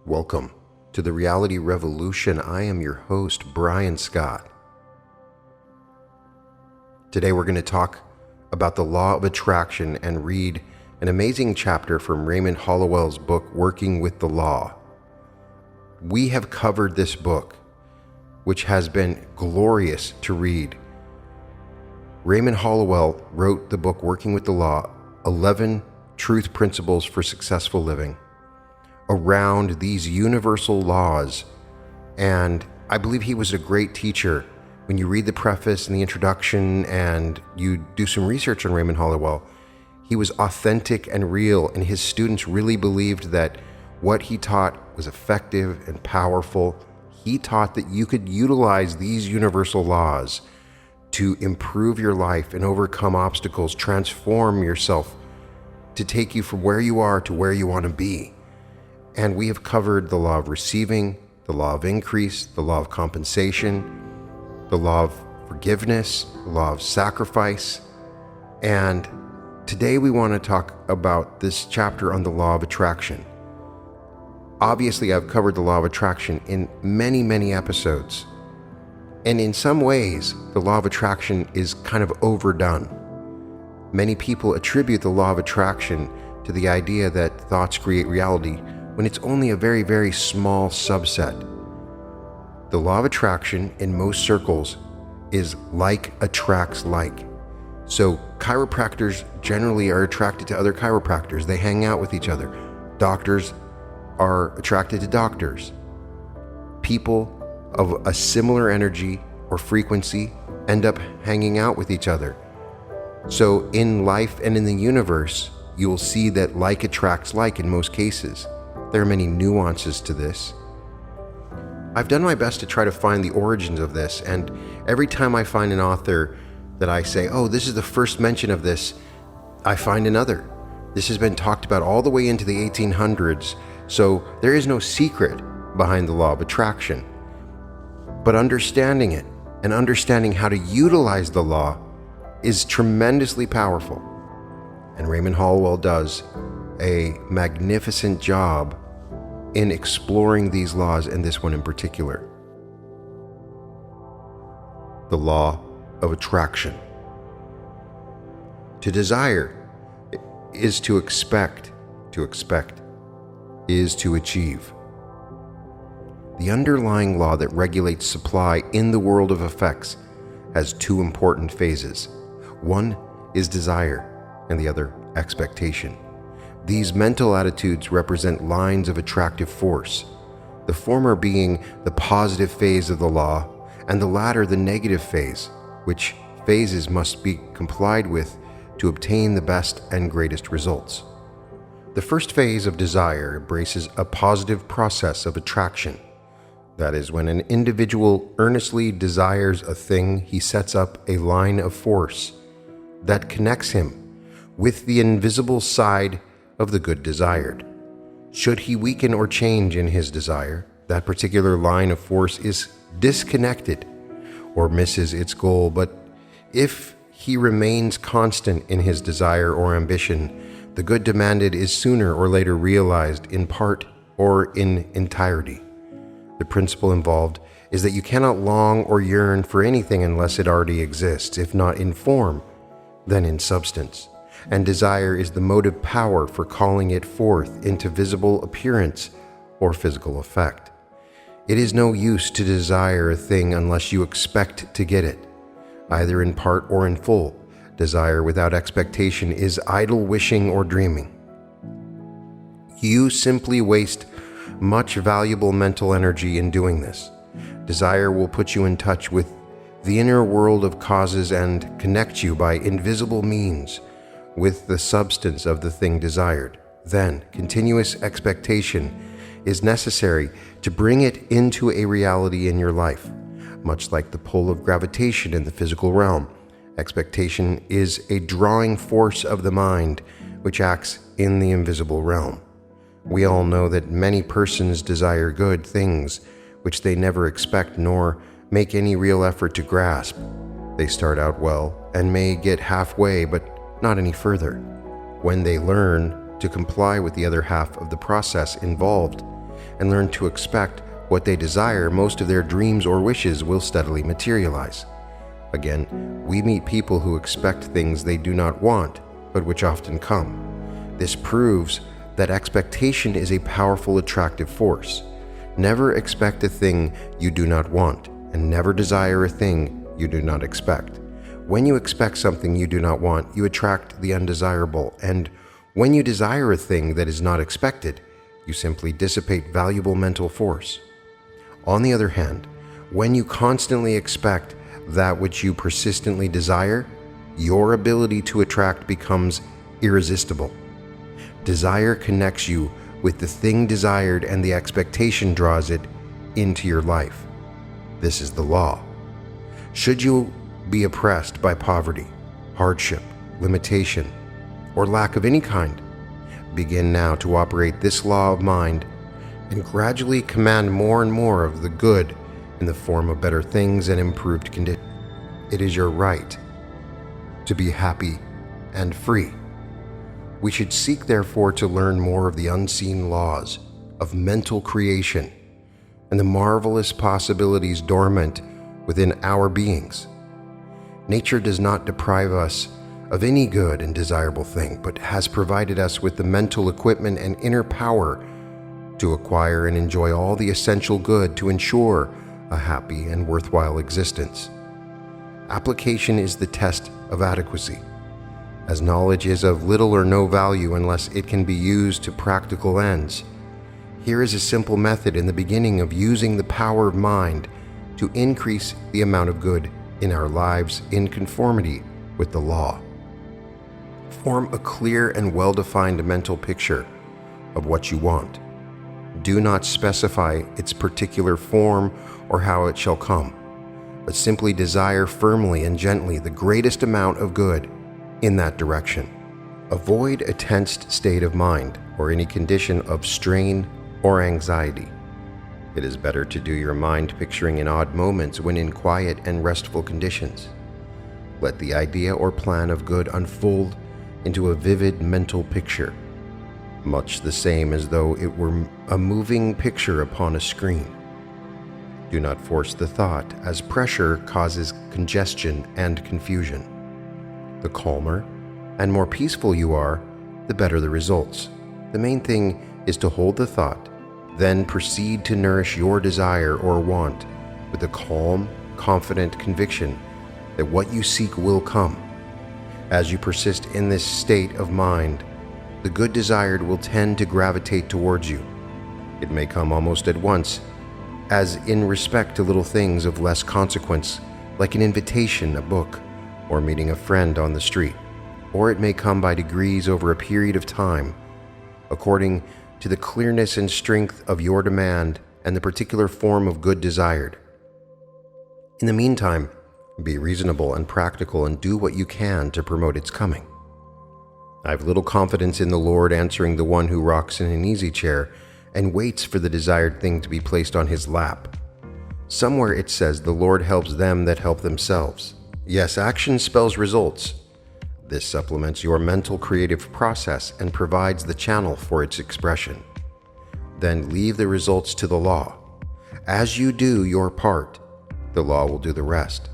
Welcome to the Reality Revolution. I am your host, Brian Scott. Today we're going to talk about the law of attraction and read an amazing chapter from Raymond Holliwell's book, Working with the Law. We have covered this book, which has been glorious to read. Raymond Holliwell wrote the book, Working with the Law, 11 Truth Principles for Successful Living, around these universal laws. And I believe he was a great teacher. When you read the preface and the introduction and you do some research on Raymond Holliwell, he was authentic and real, and his students really believed that what he taught was effective and powerful. He taught that you could utilize these universal laws to improve your life and overcome obstacles, transform yourself to take you from where you are to where you want to be. And we have covered the law of receiving, the law of increase, the law of compensation, the law of forgiveness, the law of sacrifice. And today we want to talk about this chapter on the law of attraction. Obviously, I've covered the law of attraction in many, many episodes. And in some ways, the law of attraction is kind of overdone. Many people attribute the law of attraction to the idea that thoughts create reality, when it's only a very, very small subset. The law of attraction in most circles is like attracts like. So chiropractors generally are attracted to other chiropractors. They hang out with each other. Doctors are attracted to doctors. People of a similar energy or frequency end up hanging out with each other. So in life and in the universe, you will see that like attracts like in most cases. There are many nuances to this. I've done my best to try to find the origins of this, and every time I find an author that I say, oh, this is the first mention of this, I find another. This has been talked about all the way into the 1800s, so there is no secret behind the law of attraction. But understanding it and understanding how to utilize the law is tremendously powerful. And Raymond Holliwell does a magnificent job in exploring these laws, and this one in particular. The law of attraction. To desire is to expect. To expect is to achieve. The underlying law that regulates supply in the world of effects has two important phases. One is desire, and the other expectation. These mental attitudes represent lines of attractive force, the former being the positive phase of the law, and the latter the negative phase, which phases must be complied with to obtain the best and greatest results. The first phase of desire embraces a positive process of attraction. That is, when an individual earnestly desires a thing, he sets up a line of force that connects him with the invisible side of the good desired. Should he weaken or change in his desire, that particular line of force is disconnected or misses its goal. But if he remains constant in his desire or ambition, the good demanded is sooner or later realized in part or in entirety. The principle involved is that you cannot long or yearn for anything unless it already exists, if not in form, then in substance. And desire is the motive power for calling it forth into visible appearance or physical effect. It is no use to desire a thing unless you expect to get it, either in part or in full. Desire without expectation is idle wishing or dreaming. You simply waste much valuable mental energy in doing this. Desire will put you in touch with the inner world of causes and connect you by invisible means with the substance of the thing desired. Then, continuous expectation is necessary to bring it into a reality in your life. Much like the pull of gravitation in the physical realm, expectation is a drawing force of the mind which acts in the invisible realm. We all know that many persons desire good things which they never expect nor make any real effort to grasp. They start out well and may get halfway, but not any further. When they learn to comply with the other half of the process involved, and learn to expect what they desire, most of their dreams or wishes will steadily materialize. Again, we meet people who expect things they do not want, but which often come. This proves that expectation is a powerful attractive force. Never expect a thing you do not want, and never desire a thing you do not expect. When you expect something you do not want, you attract the undesirable, and when you desire a thing that is not expected, you simply dissipate valuable mental force. On the other hand, when you constantly expect that which you persistently desire, your ability to attract becomes irresistible. Desire connects you with the thing desired, and the expectation draws it into your life. This is the law. Should you be oppressed by poverty, hardship, limitation, or lack of any kind, begin now to operate this law of mind and gradually command more and more of the good in the form of better things and improved conditions. It is your right to be happy and free. We should seek, therefore, to learn more of the unseen laws of mental creation and the marvelous possibilities dormant within our beings. Nature does not deprive us of any good and desirable thing, but has provided us with the mental equipment and inner power to acquire and enjoy all the essential good to ensure a happy and worthwhile existence. Application is the test of adequacy, as knowledge is of little or no value unless it can be used to practical ends. Here is a simple method in the beginning of using the power of mind to increase the amount of good in our lives in conformity with the law. Form a clear and well-defined mental picture of what you want. Do not specify its particular form or how it shall come, but simply desire firmly and gently the greatest amount of good in that direction. Avoid a tensed state of mind or any condition of strain or anxiety. It is better to do your mind picturing in odd moments when in quiet and restful conditions. Let the idea or plan of good unfold into a vivid mental picture, much the same as though it were a moving picture upon a screen. Do not force the thought, as pressure causes congestion and confusion. The calmer and more peaceful you are, the better the results. The main thing is to hold the thought, then proceed to nourish your desire or want with a calm, confident conviction that what you seek will come. As you persist in this state of mind, the good desired will tend to gravitate towards you. It may come almost at once, as in respect to little things of less consequence, like an invitation, a book, or meeting a friend on the street. Or it may come by degrees over a period of time, according to the clearness and strength of your demand and the particular form of good desired. In the meantime, be reasonable and practical and do what you can to promote its coming. I have little confidence in the Lord answering the one who rocks in an easy chair and waits for the desired thing to be placed on his lap. Somewhere it says the Lord helps them that help themselves. Yes, action spells results. This supplements your mental creative process and provides the channel for its expression. Then leave the results to the law. As you do your part, the law will do the rest.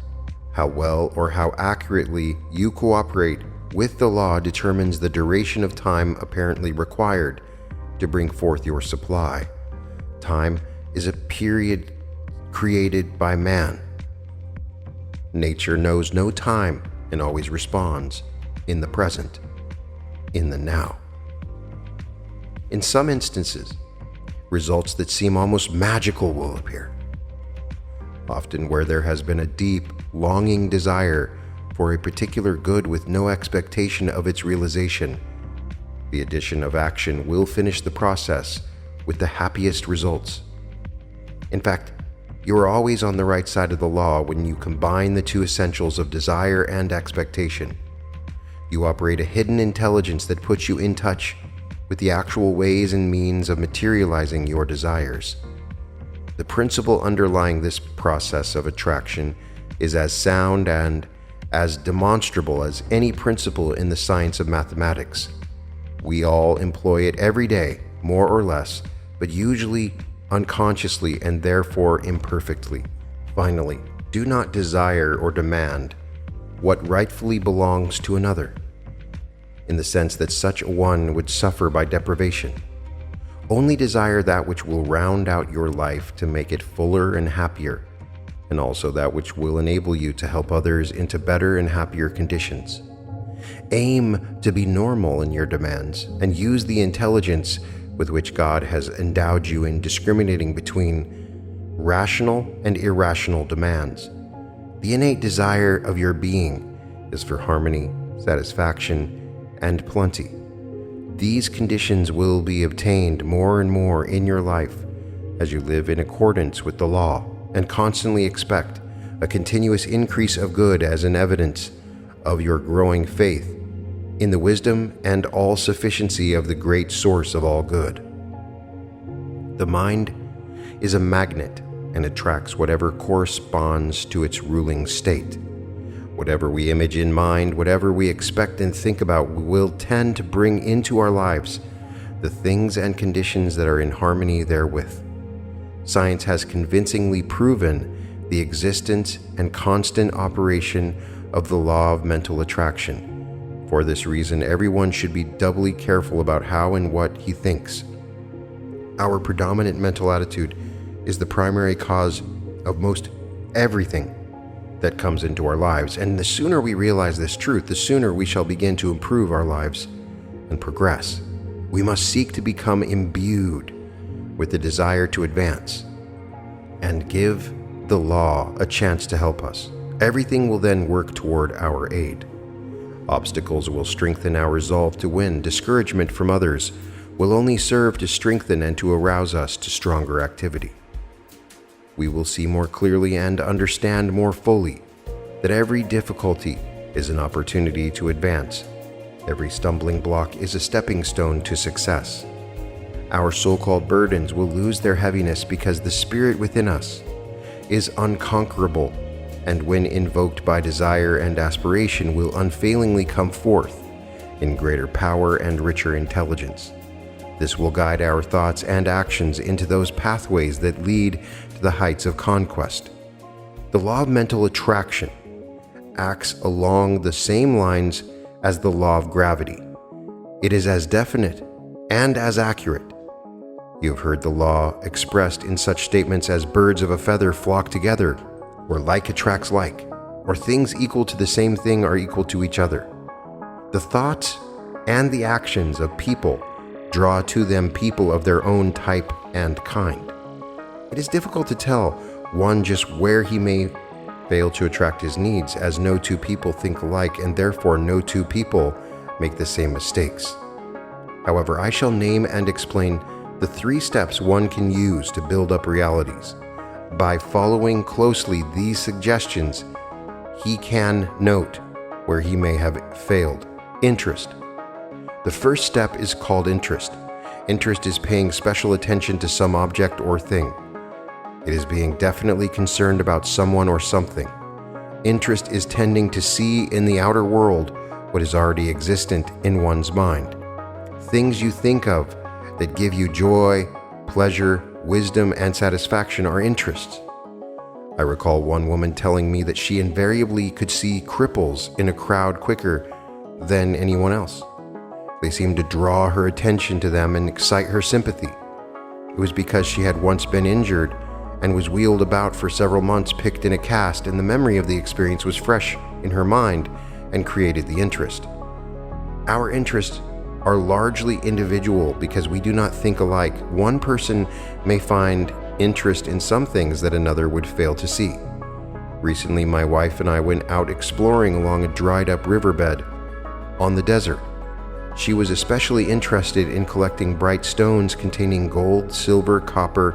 How well or how accurately you cooperate with the law determines the duration of time apparently required to bring forth your supply. Time is a period created by man. Nature knows no time and always responds in the present, in the now. In some instances, results that seem almost magical will appear. Often where there has been a deep, longing desire for a particular good with no expectation of its realization, the addition of action will finish the process with the happiest results. In fact, you are always on the right side of the law when you combine the two essentials of desire and expectation. You operate a hidden intelligence that puts you in touch with the actual ways and means of materializing your desires. The principle underlying this process of attraction is as sound and as demonstrable as any principle in the science of mathematics. We all employ it every day, more or less, but usually unconsciously and therefore imperfectly. Finally, do not desire or demand what rightfully belongs to another, in the sense that such a one would suffer by deprivation. Only desire that which will round out your life to make it fuller and happier, and also that which will enable you to help others into better and happier conditions. Aim to be normal in your demands and use the intelligence with which God has endowed you in discriminating between rational and irrational demands. The innate desire of your being is for harmony, satisfaction, and plenty. These conditions will be obtained more and more in your life as you live in accordance with the law and constantly expect a continuous increase of good as an evidence of your growing faith in the wisdom and all-sufficiency of the great source of all good. The mind is a magnet and attracts whatever corresponds to its ruling state. Whatever we image in mind, whatever we expect and think about, will tend to bring into our lives the things and conditions that are in harmony therewith. Science has convincingly proven the existence and constant operation of the law of mental attraction. For this reason, everyone should be doubly careful about how and what he thinks. Our predominant mental attitude is the primary cause of most everything that comes into our lives, and the sooner we realize this truth, the sooner we shall begin to improve our lives and progress. We must seek to become imbued with the desire to advance and give the law a chance to help us. Everything will then work toward our aid. Obstacles will strengthen our resolve to win. Discouragement from others will only serve to strengthen and to arouse us to stronger activity. We will see more clearly and understand more fully that every difficulty is an opportunity to advance. Every stumbling block is a stepping stone to success. Our so-called burdens will lose their heaviness because the spirit within us is unconquerable, and when invoked by desire and aspiration will unfailingly come forth in greater power and richer intelligence. This will guide our thoughts and actions into those pathways that lead to the heights of conquest. The law of mental attraction acts along the same lines as the law of gravity. It is as definite and as accurate. You have heard the law expressed in such statements as birds of a feather flock together, or like attracts like, or things equal to the same thing are equal to each other. The thoughts and the actions of people draw to them people of their own type and kind. It is difficult to tell one just where he may fail to attract his needs, as no two people think alike, and therefore no two people make the same mistakes. However, I shall name and explain the 3 steps one can use to build up realities. By following closely these suggestions, he can note where he may have failed. Interest. The first step is called interest. Interest is paying special attention to some object or thing. It is being definitely concerned about someone or something. Interest is tending to see in the outer world what is already existent in one's mind. Things you think of that give you joy, pleasure, wisdom, and satisfaction are interests. I recall one woman telling me that she invariably could see cripples in a crowd quicker than anyone else. They seemed to draw her attention to them and excite her sympathy. It was because she had once been injured and was wheeled about for several months picked in a cast, and the memory of the experience was fresh in her mind and created the interest. Our interests are largely individual because we do not think alike. One person may find interest in some things that another would fail to see. Recently, my wife and I went out exploring along a dried-up riverbed on the desert. She was especially interested in collecting bright stones containing gold, silver, copper,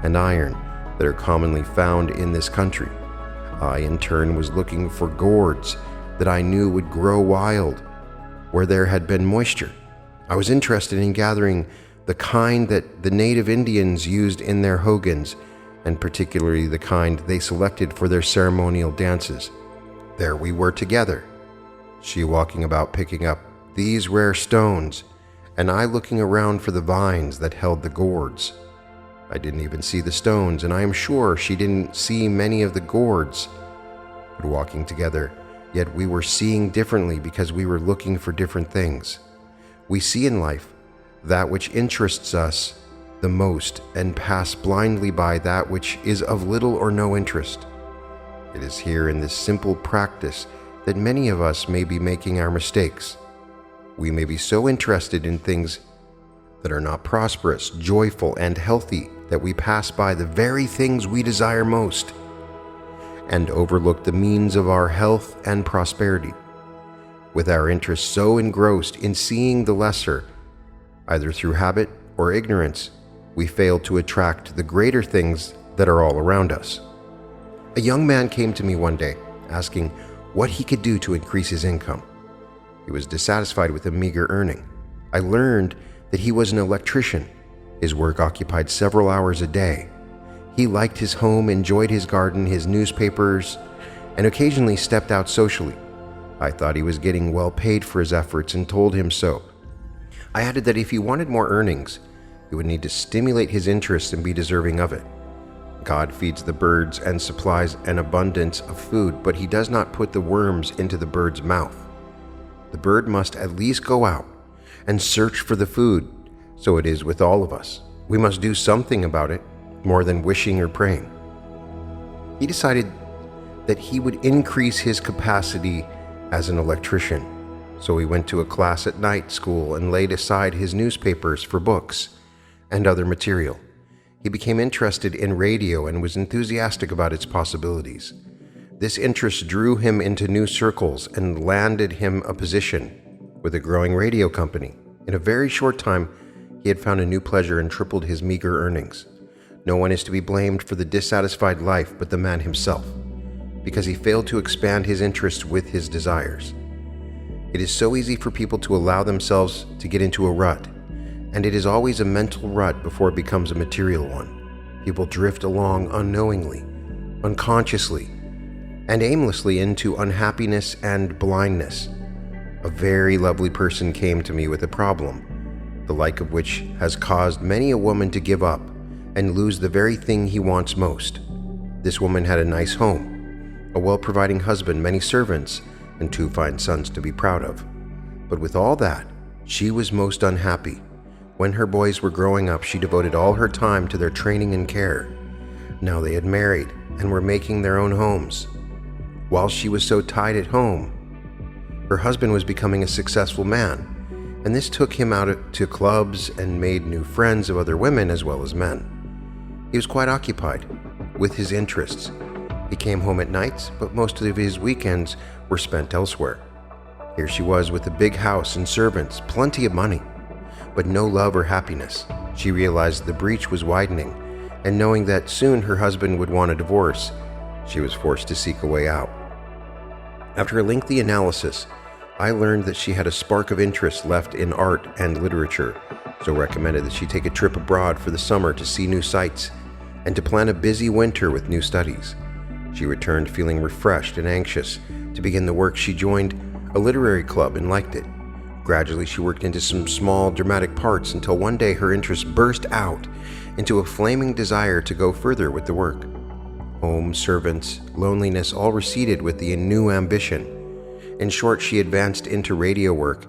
and iron that are commonly found in this country. I, in turn, was looking for gourds that I knew would grow wild where there had been moisture. I was interested in gathering the kind that the native Indians used in their hogans, and particularly the kind they selected for their ceremonial dances. There we were together, she walking about picking up these rare stones, and I looking around for the vines that held the gourds. I didn't even see the stones, and I am sure she didn't see many of the gourds. But walking together, yet we were seeing differently because we were looking for different things. We see in life that which interests us the most and pass blindly by that which is of little or no interest. It is here in this simple practice that many of us may be making our mistakes. We may be so interested in things that are not prosperous, joyful, and healthy that we pass by the very things we desire most and overlook the means of our health and prosperity. With our interests so engrossed in seeing the lesser, either through habit or ignorance, we fail to attract the greater things that are all around us. A young man came to me one day asking what he could do to increase his income. He was dissatisfied with a meager earning. I learned that he was an electrician. His work occupied several hours a day. He liked his home, enjoyed his garden, his newspapers, and occasionally stepped out socially. I thought he was getting well paid for his efforts and told him so. I added that if he wanted more earnings, he would need to stimulate his interest and be deserving of it. God feeds the birds and supplies an abundance of food, but he does not put the worms into the bird's mouth. The bird must at least go out and search for the food. So it is with all of us. We must do something about it, more than wishing or praying. He decided that he would increase his capacity as an electrician. So he went to a class at night school and laid aside his newspapers for books and other material. He became interested in radio and was enthusiastic about its possibilities. This interest drew him into new circles and landed him a position with a growing radio company. In a very short time, he had found a new pleasure and tripled his meager earnings. No one is to be blamed for the dissatisfied life but the man himself, because he failed to expand his interests with his desires. It is so easy for people to allow themselves to get into a rut, and it is always a mental rut before it becomes a material one. People drift along unknowingly, unconsciously, and aimlessly into unhappiness and blindness. A very lovely person came to me with a problem, the like of which has caused many a woman to give up and lose the very thing he wants most. This woman had a nice home, a well-providing husband, many servants, and 2 fine sons to be proud of. But with all that, she was most unhappy. When her boys were growing up, she devoted all her time to their training and care. Now they had married and were making their own homes. While she was so tied at home, her husband was becoming a successful man, and this took him out to clubs and made new friends of other women as well as men. He was quite occupied with his interests. He came home at nights, but most of his weekends were spent elsewhere. Here she was with a big house and servants, plenty of money, but no love or happiness. She realized the breach was widening, and knowing that soon her husband would want a divorce, she was forced to seek a way out. After a lengthy analysis, I learned that she had a spark of interest left in art and literature, so recommended that she take a trip abroad for the summer to see new sights and to plan a busy winter with new studies. She returned feeling refreshed and anxious to begin the work. She joined a literary club and liked it. Gradually, she worked into some small dramatic parts until one day her interest burst out into a flaming desire to go further with the work. Home, servants, loneliness all receded with the new ambition. In short, she advanced into radio work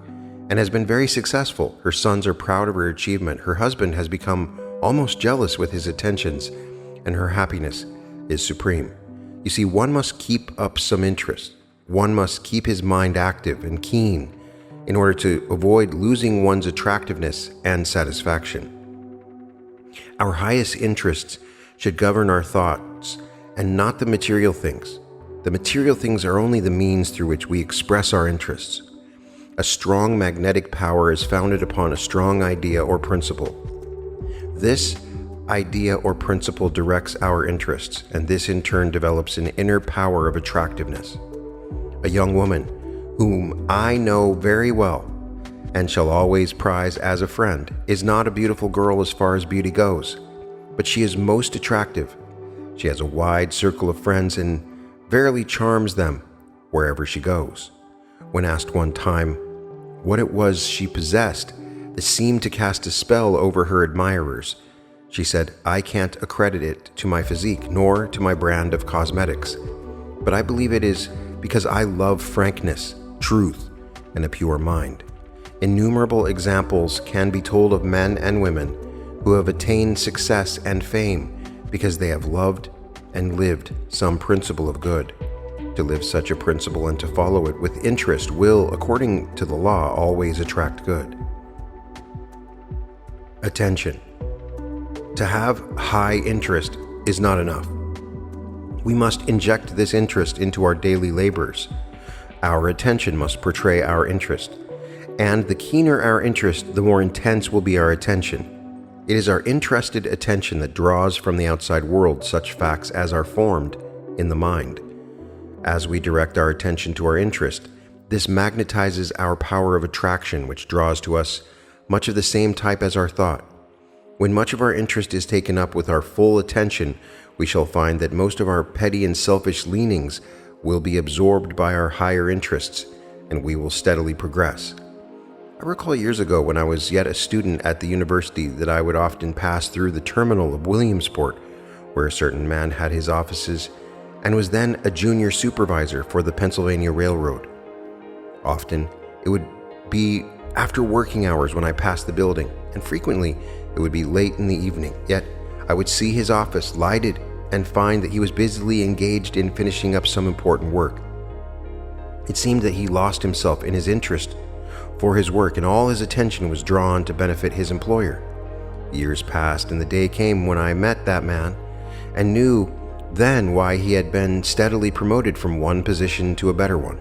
and has been very successful. Her sons are proud of her achievement. Her husband has become almost jealous with his attentions, and her happiness is supreme. You see, one must keep up some interest. One must keep his mind active and keen in order to avoid losing one's attractiveness and satisfaction. Our highest interests should govern our thoughts and not the material things. The material things are only the means through which we express our interests. A strong magnetic power is founded upon a strong idea or principle. This idea or principle directs our interests, and this in turn develops an inner power of attractiveness. A young woman whom I know very well and shall always prize as a friend is not a beautiful girl as far as beauty goes, but she is most attractive. She has a wide circle of friends and verily charms them wherever she goes. When asked one time what it was she possessed that seemed to cast a spell over her admirers, She said, "I can't accredit it to my physique nor to my brand of cosmetics, but I believe it is because I love frankness, truth, and a pure mind. Innumerable examples can be told of men and women who have attained success and fame because they have loved and lived some principle of good. To live such a principle and to follow it with interest will, according to the law, always attract good." Attention. To have high interest is not enough. We must inject this interest into our daily labors. Our attention must portray our interest, and the keener our interest, the more intense will be our attention. It is our interested attention that draws from the outside world such facts as are formed in the mind. As we direct our attention to our interest, this magnetizes our power of attraction, which draws to us much of the same type as our thought. When much of our interest is taken up with our full attention, we shall find that most of our petty and selfish leanings will be absorbed by our higher interests, and we will steadily progress. I recall years ago when I was yet a student at the university that I would often pass through the terminal of Williamsport, where a certain man had his offices and was then a junior supervisor for the Pennsylvania Railroad. Often, it would be after working hours when I passed the building, and frequently it would be late in the evening, yet I would see his office lighted and find that he was busily engaged in finishing up some important work. It seemed that he lost himself in his interest for his work, and all his attention was drawn to benefit his employer. Years passed, and the day came when I met that man and knew then why he had been steadily promoted from one position to a better one.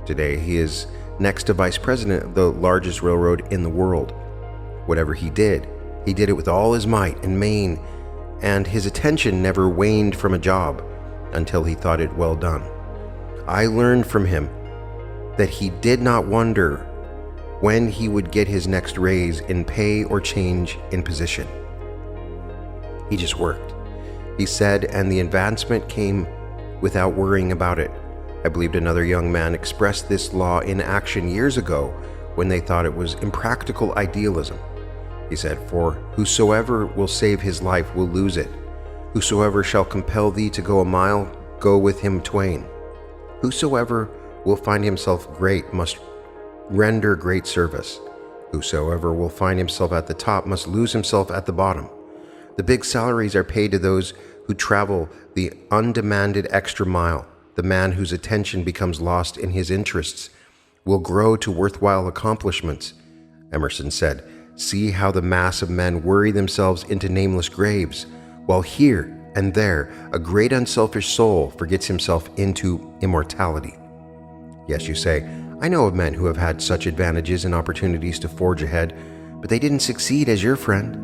Today, he is next to vice president of the largest railroad in the world. Whatever he did it with all his might and main, and his attention never waned from a job until he thought it well done. I learned from him that he did not wonder when he would get his next raise in pay or change in position. He just worked, he said, and the advancement came without worrying about it. I believed another young man expressed this law in action years ago when they thought it was impractical idealism. He said, "For whosoever will save his life will lose it. Whosoever shall compel thee to go a mile, go with him twain. Whosoever will find himself great must render great service. Whosoever will find himself at the top must lose himself at the bottom. The big salaries are paid to those who travel the undemanded extra mile. The man whose attention becomes lost in his interests will grow to worthwhile accomplishments." Emerson said, "See how the mass of men worry themselves into nameless graves, while here and there a great unselfish soul forgets himself into immortality." Yes, you say, I know of men who have had such advantages and opportunities to forge ahead, but they didn't succeed as your friend.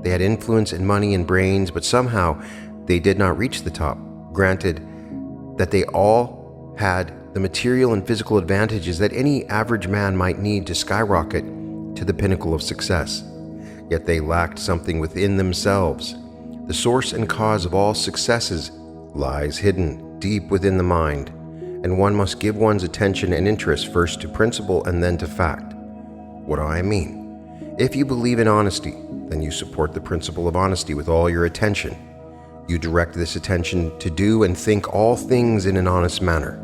They had influence and money and brains, but somehow they did not reach the top. Granted that they all had the material and physical advantages that any average man might need to skyrocket to the pinnacle of success. Yet they lacked something within themselves. The source and cause of all successes lies hidden deep within the mind, and one must give one's attention and interest first to principle and then to fact. What do I mean? If you believe in honesty, then you support the principle of honesty with all your attention. You direct this attention to do and think all things in an honest manner.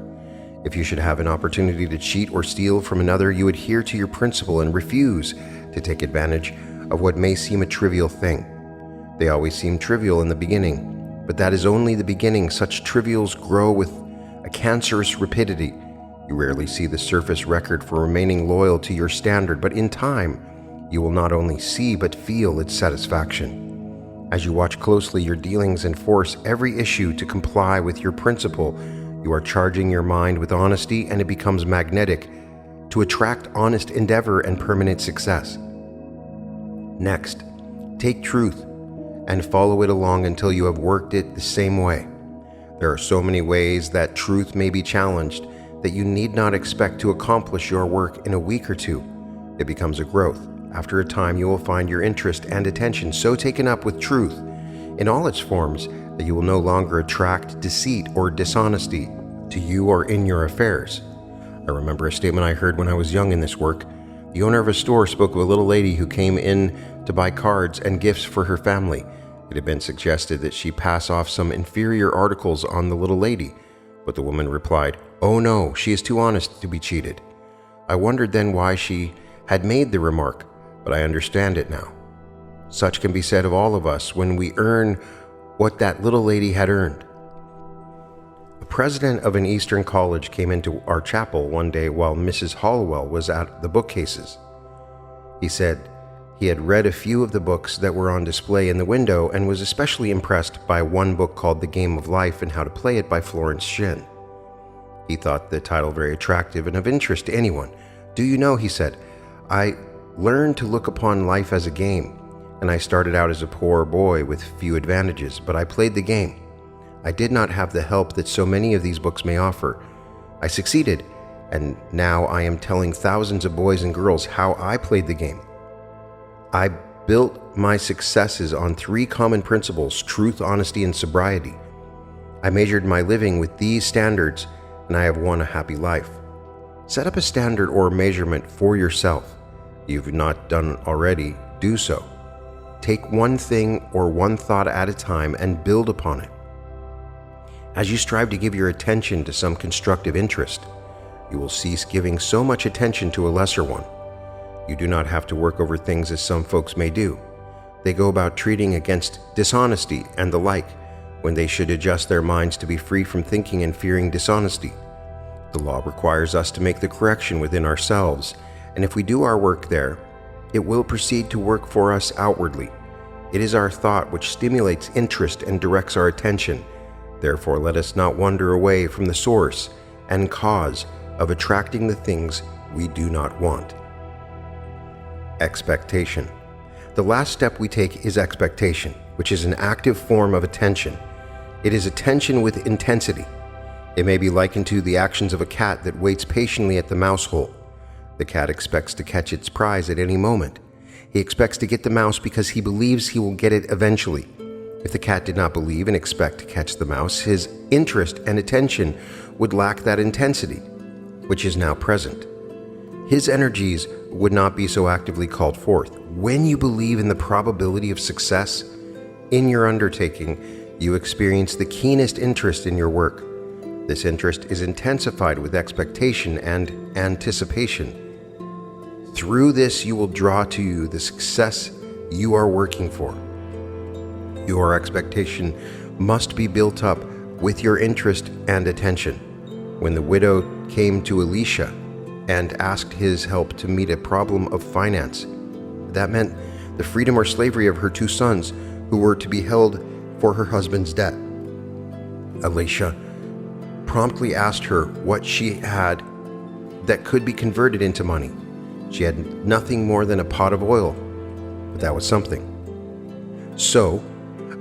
If you should have an opportunity to cheat or steal from another, you adhere to your principle and refuse to take advantage of what may seem a trivial thing. They always seem trivial in the beginning, but that is only the beginning. Such trivials grow with a cancerous rapidity. You rarely see the surface record for remaining loyal to your standard, but in time, you will not only see but feel its satisfaction. As you watch closely your dealings and force every issue to comply with your principle, you are charging your mind with honesty, and it becomes magnetic to attract honest endeavor and permanent success. Next, take truth and follow it along until you have worked it the same way. There are so many ways that truth may be challenged that you need not expect to accomplish your work in a week or two. It becomes a growth. After a time, you will find your interest and attention so taken up with truth in all its forms that you will no longer attract deceit or dishonesty to you or in your affairs. I remember a statement I heard when I was young in this work. The owner of a store spoke of a little lady who came in to buy cards and gifts for her family. It had been suggested that she pass off some inferior articles on the little lady, but the woman replied, "Oh no, she is too honest to be cheated." I wondered then why she had made the remark, but I understand it now. Such can be said of all of us when we earn what that little lady had earned. The president of an Eastern college came into our chapel one day while Mrs. Holliwell was at the bookcases. He said he had read a few of the books that were on display in the window and was especially impressed by one book called The Game of Life and How to Play It by Florence Shinn. He thought the title very attractive and of interest to anyone. "Do you know," he said, "I learned to look upon life as a game, and I started out as a poor boy with few advantages, but I played the game. I did not have the help that so many of these books may offer. I succeeded, and now I am telling thousands of boys and girls how I played the game. I built my successes on 3 common principles: truth, honesty, and sobriety. I measured my living with these standards, and I have won a happy life." Set up a standard or measurement for yourself. If you've not done already, do so. Take one thing or one thought at a time and build upon it. As you strive to give your attention to some constructive interest, you will cease giving so much attention to a lesser one. You do not have to work over things as some folks may do. They go about treating against dishonesty and the like, when they should adjust their minds to be free from thinking and fearing dishonesty. The law requires us to make the correction within ourselves, and if we do our work there, it will proceed to work for us outwardly. It is our thought which stimulates interest and directs our attention. Therefore, let us not wander away from the source and cause of attracting the things we do not want. Expectation. The last step we take is expectation, which is an active form of attention. It is attention with intensity. It may be likened to the actions of a cat that waits patiently at the mouse hole. The cat expects to catch its prize at any moment. He expects to get the mouse because he believes he will get it eventually. If the cat did not believe and expect to catch the mouse, his interest and attention would lack that intensity, which is now present. His energies would not be so actively called forth. When you believe in the probability of success in your undertaking, you experience the keenest interest in your work. This interest is intensified with expectation and anticipation. Through this, you will draw to you the success you are working for. Your expectation must be built up with your interest and attention. When the widow came to Elisha and asked his help to meet a problem of finance, that meant the freedom or slavery of her 2 sons who were to be held for her husband's debt. Elisha promptly asked her what she had that could be converted into money. She had nothing more than a pot of oil, but that was something. So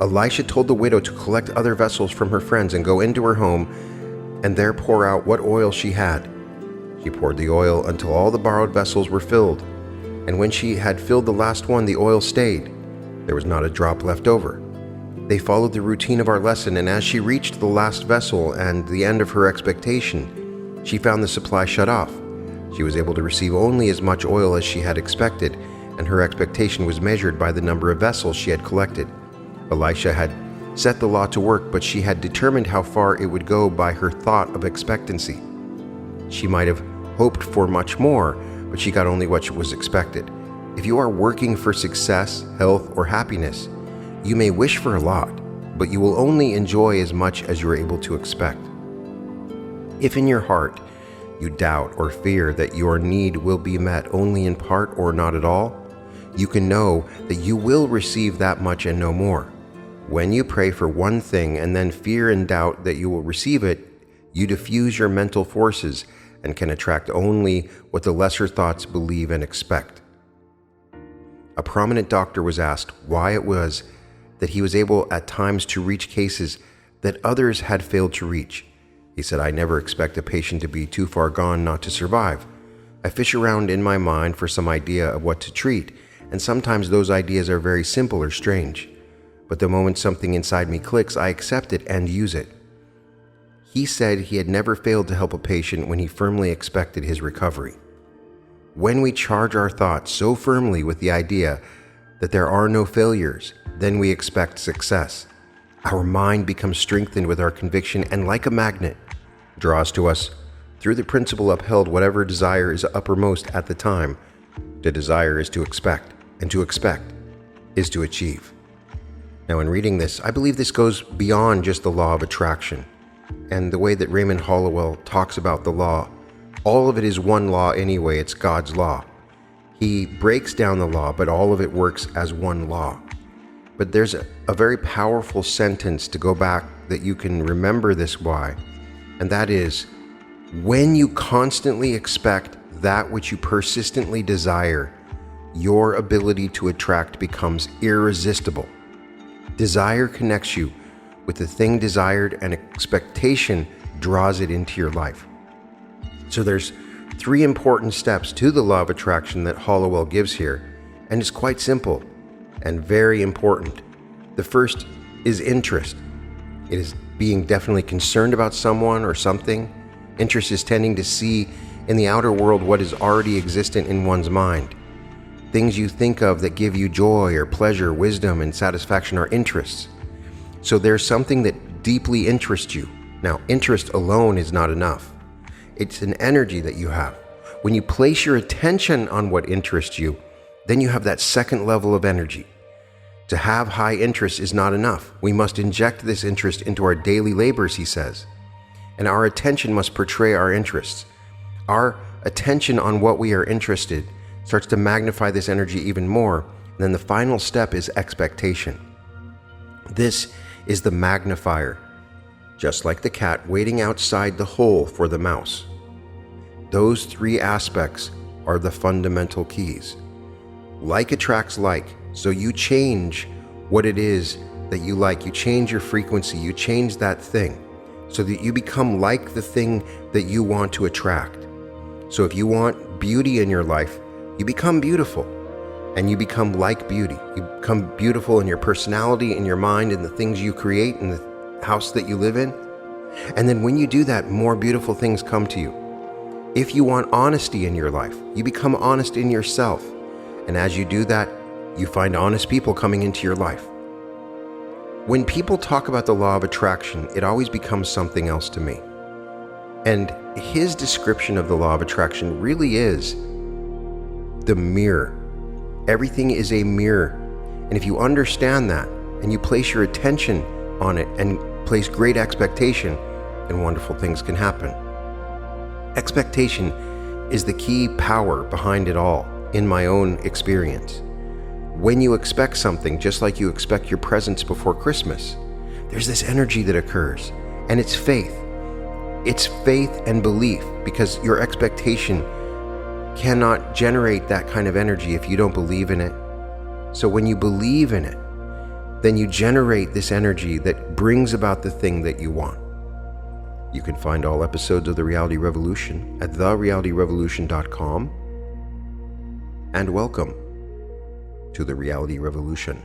Elisha told the widow to collect other vessels from her friends and go into her home and there pour out what oil she had. She poured the oil until all the borrowed vessels were filled, and when she had filled the last one, the oil stayed. There was not a drop left over. They followed the routine of our lesson, and as she reached the last vessel and the end of her expectation, she found the supply shut off. She was able to receive only as much oil as she had expected, and her expectation was measured by the number of vessels she had collected. Elisha had set the law to work, but she had determined how far it would go by her thought of expectancy. She might have hoped for much more, but she got only what was expected. If you are working for success, health, or happiness, you may wish for a lot, but you will only enjoy as much as you are able to expect. If in your heart you doubt or fear that your need will be met only in part or not at all, you can know that you will receive that much and no more. When you pray for one thing and then fear and doubt that you will receive it, you diffuse your mental forces and can attract only what the lesser thoughts believe and expect. A prominent doctor was asked why it was that he was able at times to reach cases that others had failed to reach. He said, "I never expect a patient to be too far gone not to survive. I fish around in my mind for some idea of what to treat, and sometimes those ideas are very simple or strange. But the moment something inside me clicks, I accept it and use it." He said he had never failed to help a patient when he firmly expected his recovery. When we charge our thoughts so firmly with the idea that there are no failures, then we expect success. Our mind becomes strengthened with our conviction and, like a magnet, draws to us through the principle upheld whatever desire is uppermost at the time. To desire is to expect, and to expect is to achieve. Now, in reading this, I believe this goes beyond just the law of attraction. And the way that Raymond Holliwell talks about the law, all of it is one law anyway. It's God's law. He breaks down the law, but all of it works as one law. But there's a very powerful sentence to go back that you can remember this why, and that is, when you constantly expect that which you persistently desire, your ability to attract becomes irresistible. Desire connects you with the thing desired, and expectation draws it into your life. So there's 3 important steps to the law of attraction that Holliwell gives here, and it's quite simple and very important. The first is interest. It is being definitely concerned about someone or something. Interest is tending to see in the outer world what is already existent in one's mind. Things you think of that give you joy or pleasure, wisdom, and satisfaction are interests. So there's something that deeply interests you. Now, interest alone is not enough. It's an energy that you have. When you place your attention on what interests you, then you have that second level of energy. To have high interest is not enough. We must inject this interest into our daily labors, he says. And our attention must portray our interests. Our attention on what we are interested starts to magnify this energy even more. And then the final step is expectation. This is the magnifier, just like the cat waiting outside the hole for the mouse. Those 3 aspects are the fundamental keys. Like attracts like, so you change what it is that you like. You change your frequency, you change that thing, so that you become like the thing that you want to attract. So if you want beauty in your life, you become beautiful, and you become like beauty. You become beautiful in your personality, in your mind, in the things you create, in the house that you live in. And then when you do that, more beautiful things come to you. If you want honesty in your life, you become honest in yourself. And as you do that, you find honest people coming into your life. When people talk about the law of attraction, it always becomes something else to me. And his description of the law of attraction really is the mirror. Everything is a mirror. And if you understand that, and you place your attention on it and place great expectation, then wonderful things can happen. Expectation is the key power behind it all, in my own experience. When you expect something, just like you expect your presents before Christmas, there's this energy that occurs, and it's faith. It's faith and belief, because your expectation cannot generate that kind of energy if you don't believe in it. So when you believe in it, then you generate this energy that brings about the thing that you want. You can find all episodes of The Reality Revolution at therealityrevolution.com. And welcome to The Reality Revolution.